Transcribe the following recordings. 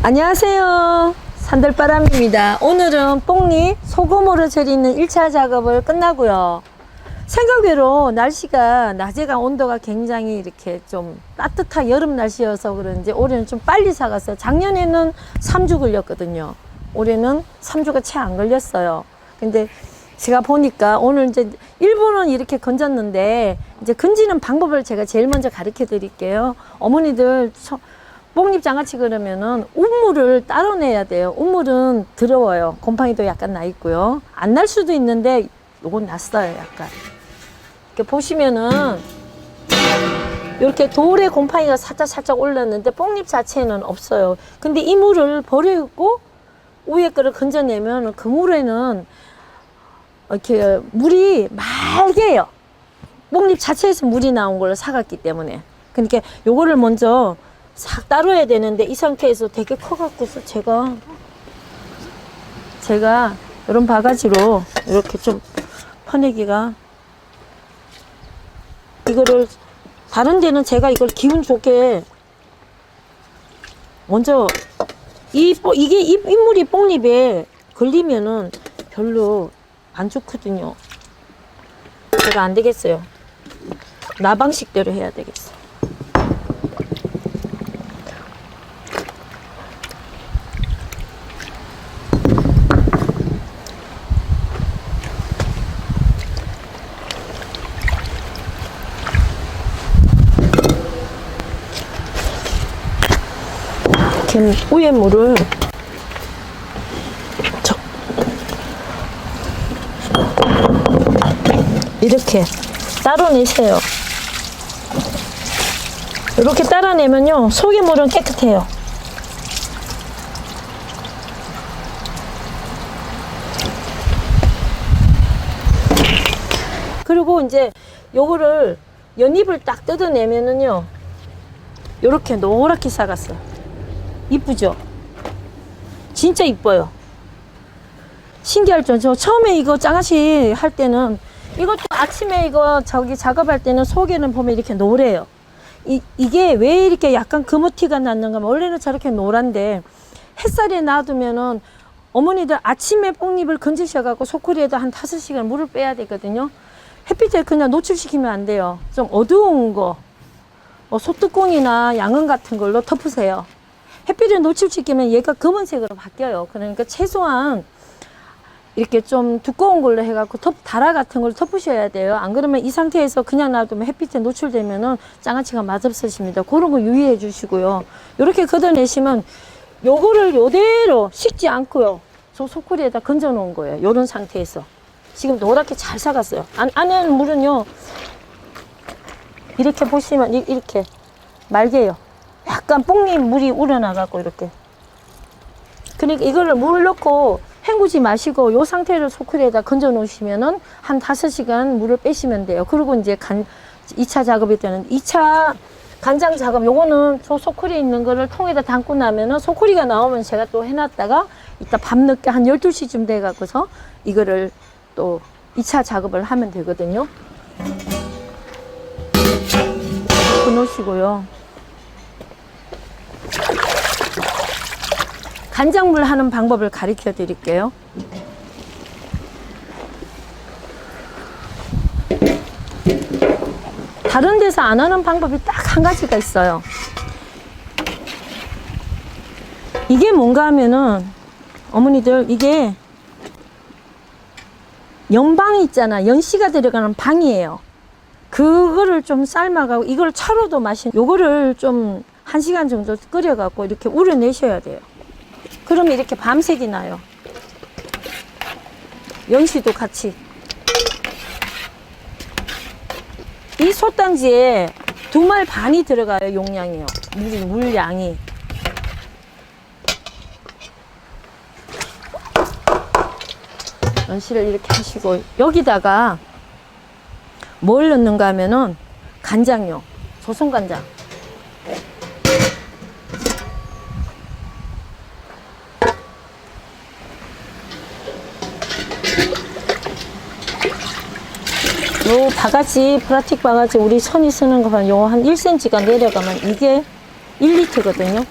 안녕하세요. 산들바람입니다. 오늘은 뽕잎 소금으로 절이는 1차 작업을 끝나고요. 생각외로 날씨가 낮에가 온도가 굉장히 이렇게 좀 따뜻한 여름 날씨여서 그런지 올해는 좀 빨리 사갔어요. 작년에는 3주 걸렸거든요. 올해는 3주가 채 안 걸렸어요. 근데 제가 보니까 오늘 이제 일부는 이렇게 건졌는데 이제 건지는 방법을 제가 제일 먼저 가르쳐 드릴게요. 어머니들 뽕잎 장아찌 그러면은 우물을 따로 내야 돼요. 우물은 더러워요. 곰팡이도 약간 나 있고요. 안 날 수도 있는데 요건 났어요. 약간 이렇게 보시면은 이렇게 돌에 곰팡이가 살짝 올랐는데 뽕잎 자체는 없어요. 근데 이 물을 버리고 위에 거를 건져내면 그 물에는 이렇게 물이 맑게요. 뽕잎 자체에서 물이 나온 걸 사갔기 때문에. 그러니까 요거를 먼저 싹 따로야 되는데 이 상태에서 되게 커갖고서 제가 이런 바가지로 이렇게 좀 퍼내기가, 이거를 다른 데는 제가 이걸 기분 좋게 먼저 이게 잎물이 뽕잎에 걸리면은 별로 안 좋거든요. 제가 안 되겠어요. 나 방식대로 해야 되겠어. 이렇게 위에 물을 이렇게 따로 내세요. 이렇게 따라내면요 속의 물은 깨끗해요. 그리고 이제 요거를 연잎을 딱 뜯어내면은요 요렇게 노랗게 삭았어요. 이쁘죠? 진짜 이뻐요. 신기할 죠? 처음에 이거 장아찌 할 때는, 이것도 아침에 이거 작업할 때는 속에는 보면 이렇게 노래요. 이게 왜 이렇게 약간 금어티가 났는가 하면 원래는 저렇게 노란데 햇살에 놔두면은 어머니들 아침에 뽕잎을 건지셔갖고 소쿠리에다 한 5시간 물을 빼야 되거든요. 햇빛에 그냥 노출시키면 안 돼요. 좀 어두운 거, 소뚜껑이나 양은 같은 걸로 덮으세요. 햇빛에 노출시키면 얘가 검은색으로 바뀌어요. 그러니까 최소한 이렇게 좀 두꺼운 걸로 해갖고 다라 같은 걸 덮으셔야 돼요. 안 그러면 이 상태에서 그냥 놔두면 햇빛에 노출되면은 장아찌가 맛없어집니다. 그런 거 유의해 주시고요. 이렇게 걷어내시면 요거를 요대로 식지 않고요. 저 소쿠리에다 건져 놓은 거예요. 요런 상태에서. 지금 노랗게 잘 삭았어요. 안에는 물은요. 이렇게 보시면 이렇게 맑게요. 약간 뽕잎 물이 우러나갖고 이렇게. 그러니까 이거를 물 넣고 헹구지 마시고 요 상태로 소쿠리에다 건져 놓으시면은 한 5시간 물을 빼시면 돼요. 그리고 이제 2차 작업이 되는 2차 간장 작업, 요거는 저 소쿠리에 있는 거를 통에다 담고 나면은 소쿠리가 나오면 제가 또 해놨다가 이따 밤늦게 한 12시쯤 돼 갖고서 이거를 또 2차 작업을 하면 되거든요. 놓으시고요. 간장물 하는 방법을 가르쳐 드릴게요. 다른 데서 안 하는 방법이 딱 한 가지가 있어요. 이게 뭔가 하면은 어머니들, 이게 연방이 있잖아. 연씨가 들어가는 방이에요. 그거를 좀 삶아가고 이걸 차로도 요거를 좀 1시간 정도 끓여갖고 이렇게 우려내셔야 돼요. 그러면 이렇게 밤색이 나요. 연씨도 같이. 이 솥단지에 2말 반이 들어가요. 용량이요. 물량이. 연씨를 이렇게 하시고 여기다가 뭘 넣는가 하면은 간장요. 조선간장. 요 바가지, 플라스틱 바가지 우리 손이 쓰는 거 보면 요 한 1cm가 내려가면 이게 1리터거든요.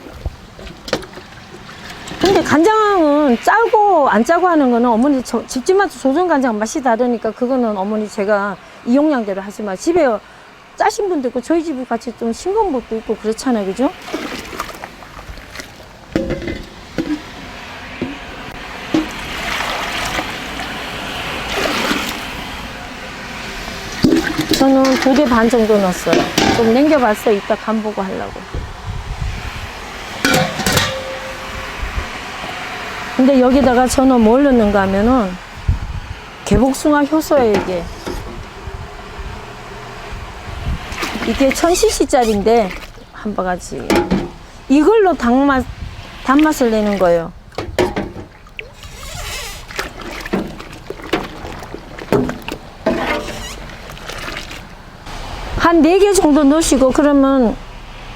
근데 간장은 짜고 안 짜고 하는 거는 어머니 집집마다 조정 간장 맛이 다르니까 그거는 어머니 제가 이용량대로 하지만 집에 짜신 분도 있고 저희 집이 같이 좀 싱거운 것도 있고 그렇잖아요, 그죠? 저는 2개 반 정도 넣었어요. 좀 남겨봤어요. 이따 간 보고 하려고. 근데 여기다가 저는 뭘 넣는가 하면은 개복숭아 효소예요, 이게. 이게 1000cc짜리인데 한 바가지. 이걸로 단맛을 내는 거예요. 한 4개 정도 넣으시고 그러면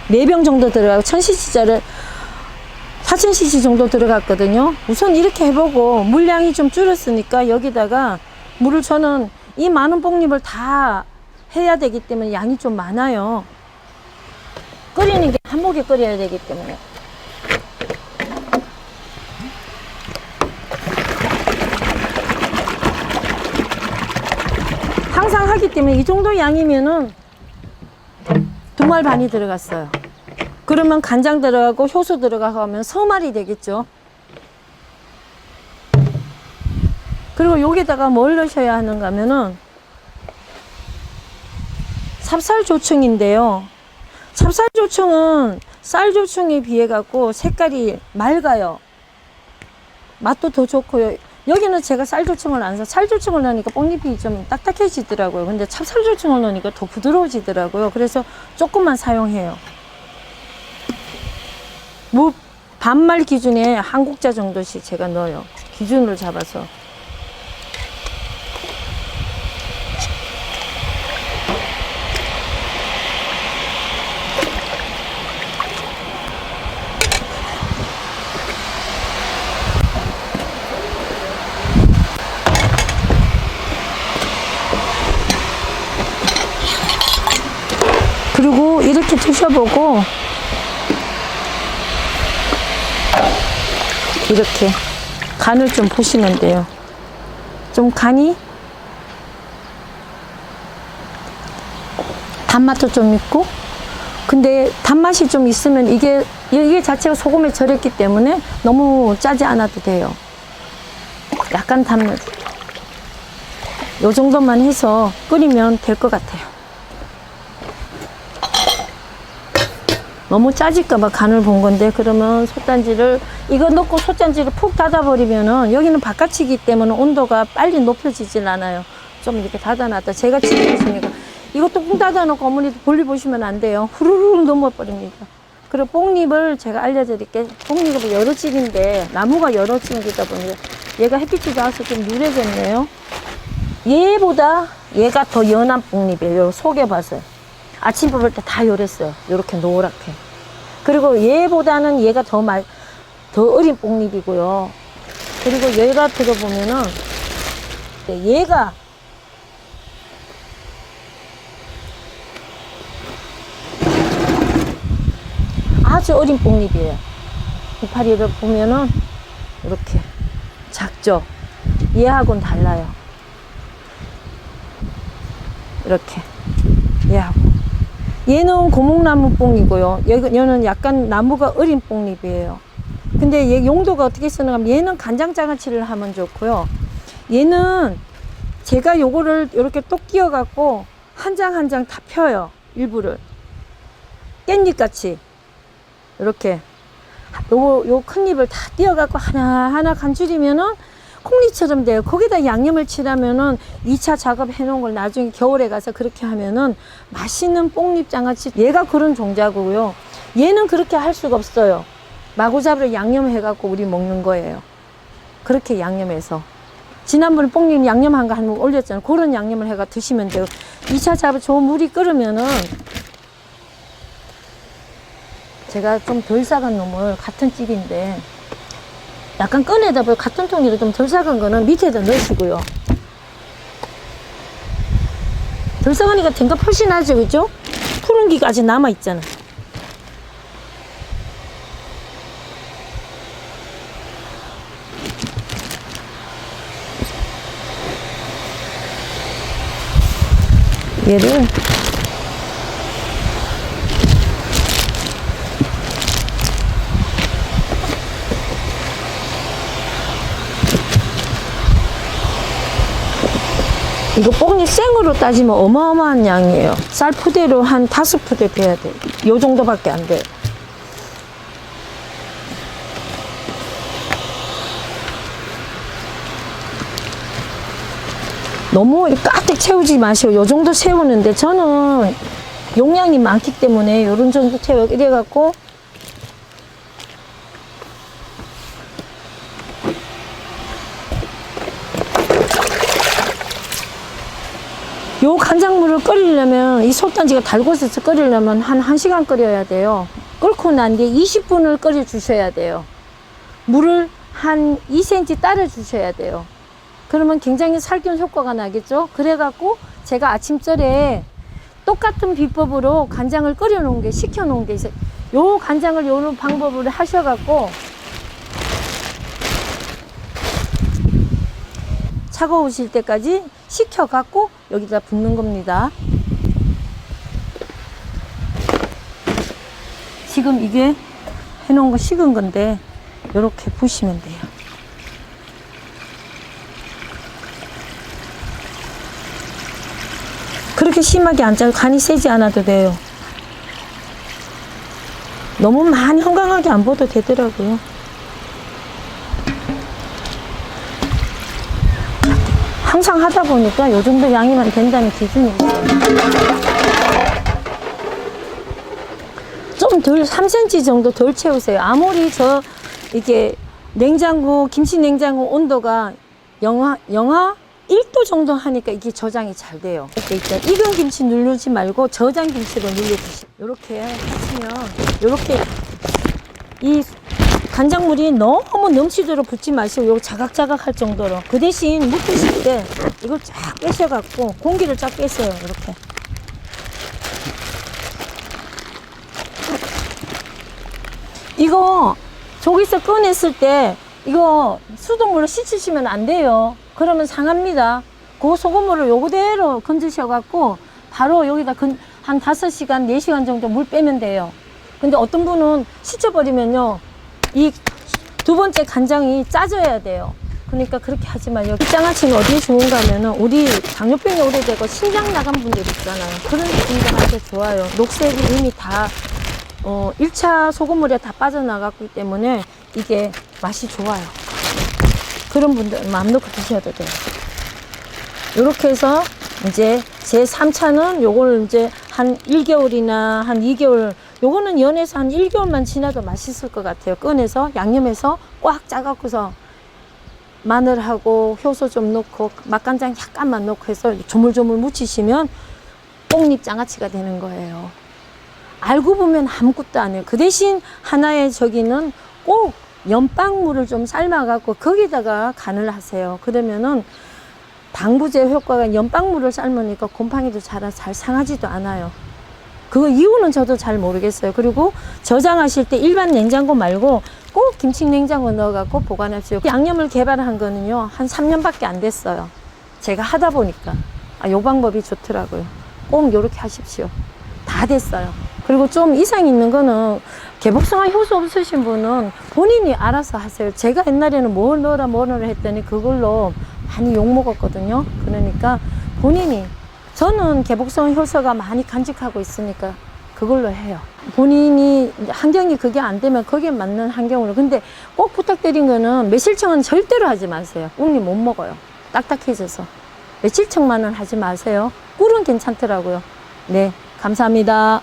4병 정도 들어가고 1000cc짜리 4000cc 정도 들어갔거든요. 우선 이렇게 해보고 물량이 좀 줄었으니까 여기다가 물을 저는 이 많은 뽕잎을 다 해야 되기 때문에 양이 좀 많아요. 끓이는 게 한목에 끓여야 되기 때문에. 항상 하기 때문에 이 정도 양이면은 2말 반이 들어갔어요. 그러면 간장 들어가고 효소 들어가고 하면 서말이 되겠죠. 그리고 여기다가 뭘 넣으셔야 하는가 하면은 찹쌀조청인데요. 찹쌀조청은 쌀조청에 비해 갖고 색깔이 맑아요. 맛도 더 좋고요. 여기는 제가 쌀조청을 안 사. 쌀조청을 넣으니까 뽕잎이 좀 딱딱해지더라고요. 근데 찹쌀조청을 넣으니까 더 부드러워지더라고요. 그래서 조금만 사용해요. 뭐 반말 기준에 한 국자 정도씩 제가 넣어요. 기준을 잡아서. 그리고 이렇게 드셔보고 이렇게 간을 좀 보시면 돼요. 좀 간이 단맛도 좀 있고, 근데 단맛이 좀 있으면 이게 자체가 소금에 절였기 때문에 너무 짜지 않아도 돼요. 약간 단맛 요 정도만 해서 끓이면 될 것 같아요. 너무 짜질까봐 간을 본 건데, 그러면 솥단지를 이거 넣고 솥단지를 푹 닫아버리면은 여기는 바깥이기 때문에 온도가 빨리 높여지진 않아요. 좀 이렇게 닫아놨다. 제가 집에 있으니까 이것도 꾹 닫아놓고 어머니도 볼일 보시면 안 돼요. 후루룩 넘어버립니다. 그리고 뽕잎을 제가 알려드릴게요. 뽕잎은 여러 찌인데 나무가 여러 찌이다 보니까 얘가 햇빛이 닿아서 좀 누래졌네요. 얘보다 얘가 더 연한 뽕잎이에요. 속에 봐서요. 아침 뽑을 때 다 요랬어요. 요렇게 노랗게. 그리고 얘보다는 얘가 더 어린 뽕잎이고요. 그리고 얘가 들어보면은 얘가 아주 어린 뽕잎이에요. 이파리를 보면은 이렇게 작죠. 얘하고는 달라요. 이렇게 얘하고. 얘는 고목나무 뽕이고요. 얘는 약간 나무가 어린 뽕잎이에요. 근데 얘 용도가 어떻게 쓰는가 하면 얘는 간장장아찌를 하면 좋고요. 얘는 제가 요거를 이렇게 똑 끼워 갖고 한 장 한 장 다 펴요. 일부를 깻잎 같이 이렇게 요 큰 잎을 다 띄어 갖고 하나하나 간줄이면은 콩잎처럼 돼요. 거기다 양념을 칠하면은 2차 작업 해놓은 걸 나중에 겨울에 가서 그렇게 하면은 맛있는 뽕잎 장아찌. 얘가 그런 종자고요. 얘는 그렇게 할 수가 없어요. 마구잡이로 양념해갖고 우리 먹는 거예요. 그렇게 양념해서. 지난번에 뽕잎 양념한 거 한번 올렸잖아요. 그런 양념을 해가 드시면 돼요. 2차 작업 좋은 물이 끓으면은 제가 좀 덜 삭은 놈을 같은 찌인데 약간 꺼내다 보면 같은 통이라 좀 덜 삭은 거는 밑에다 넣으시고요. 덜 삭으니까 된가 훨씬 나죠, 그죠? 푸른기가 아직 남아있잖아. 얘를 이거 뽕잎 생으로 따지면 어마어마한 양이에요. 쌀푸대로 한 5푸대 돼야 돼. 요 정도밖에 안 돼. 너무 가득 채우지 마시고 요 정도 채우는데 저는 용량이 많기 때문에 요런 정도 채워 이래갖고 요 간장물을 끓이려면 이 솔단지가 달궈서 끓이려면 한 1시간 끓여야 돼요. 끓고 난 뒤에 20분을 끓여 주셔야 돼요. 물을 한 2cm 따라 주셔야 돼요. 그러면 굉장히 살균 효과가 나겠죠. 그래갖고 제가 아침절에 똑같은 비법으로 간장을 끓여 놓은 게 식혀 놓은 게 있어요. 요 간장을 요런 방법으로 하셔갖고 차가우실 때까지 식혀갖고 여기다 붓는 겁니다. 지금 이게 해놓은 거 식은 건데 이렇게 부시면 돼요. 그렇게 심하게 안 짜고 간이 세지 않아도 돼요. 너무 많이 건강하게 안 봐도 되더라고요. 항상 하다 보니까 요 정도 양이만 된다는 기준이 있어요. 좀 덜, 3cm 정도 덜 채우세요. 아무리 이게 냉장고, 김치 냉장고 온도가 영하 1도 정도 하니까 이게 저장이 잘 돼요. 이렇게 익은 김치 누르지 말고 저장 김치로 눌러주시고, 이렇게 하시면, 이렇게 이 간장물이 너무 넘치도록 붓지 마시고 요 자각자각 할 정도로. 그 대신 묵히실 때 이걸 쫙 빼셔갖고 공기를 쫙 빼세요. 이렇게. 이거 저기서 꺼냈을 때 이거 수돗물로 씻으시면 안 돼요. 그러면 상합니다. 그 소금물을 요거대로 건지셔갖고 바로 여기다 한 5시간, 4시간 정도 물 빼면 돼요. 근데 어떤 분은 씻어버리면요, 이 두 번째 간장이 짜져야 돼요. 그러니까 그렇게 하지 말요. 이 장아찌는 어디에 좋은가 하면은 우리 당뇨병이 오래되고 신장 나간 분들 있잖아요. 그런 분들한테 좋아요. 녹색이 이미 다 1차 소금물에 다 빠져나갔기 때문에 이게 맛이 좋아요. 그런 분들 마음 놓고 드셔도 돼요. 이렇게 해서 이제 제 3차는 요걸 이제 한 1개월이나 한 2개월, 요거는 연해서 한 1개월만 지나도 맛있을 것 같아요. 꺼내서 양념해서 꽉 짜갖고서 마늘하고 효소 좀 넣고 맛간장 약간만 넣고 해서 조물조물 무치시면 뽕잎 장아찌가 되는 거예요. 알고 보면 아무것도 안 해요. 그 대신 하나의 저기는 꼭 연빵물을 좀 삶아갖고 거기다가 간을 하세요. 그러면은 방부제 효과가, 연빵물을 삶으니까 곰팡이도 잘 상하지도 않아요. 그 이유는 저도 잘 모르겠어요. 그리고 저장하실 때 일반 냉장고 말고 꼭 김치 냉장고 넣어갖고 보관하세요. 양념을 개발한 거는요, 한 3년밖에 안 됐어요. 제가 하다 보니까 요 방법이 좋더라고요. 꼭 요렇게 하십시오. 다 됐어요. 그리고 좀 이상 있는 거는 개복숭아 효소 없으신 분은 본인이 알아서 하세요. 제가 옛날에는 뭘 넣어라 했더니 그걸로 많이 욕먹었거든요. 그러니까 본인이, 저는 개복숭아 효소가 많이 간직하고 있으니까 그걸로 해요. 본인이 환경이 그게 안 되면 거기에 맞는 환경으로. 근데 꼭 부탁드린 거는 매실청은 절대로 하지 마세요. 꿀이 못 먹어요. 딱딱해져서. 매실청만은 하지 마세요. 꿀은 괜찮더라고요. 네, 감사합니다.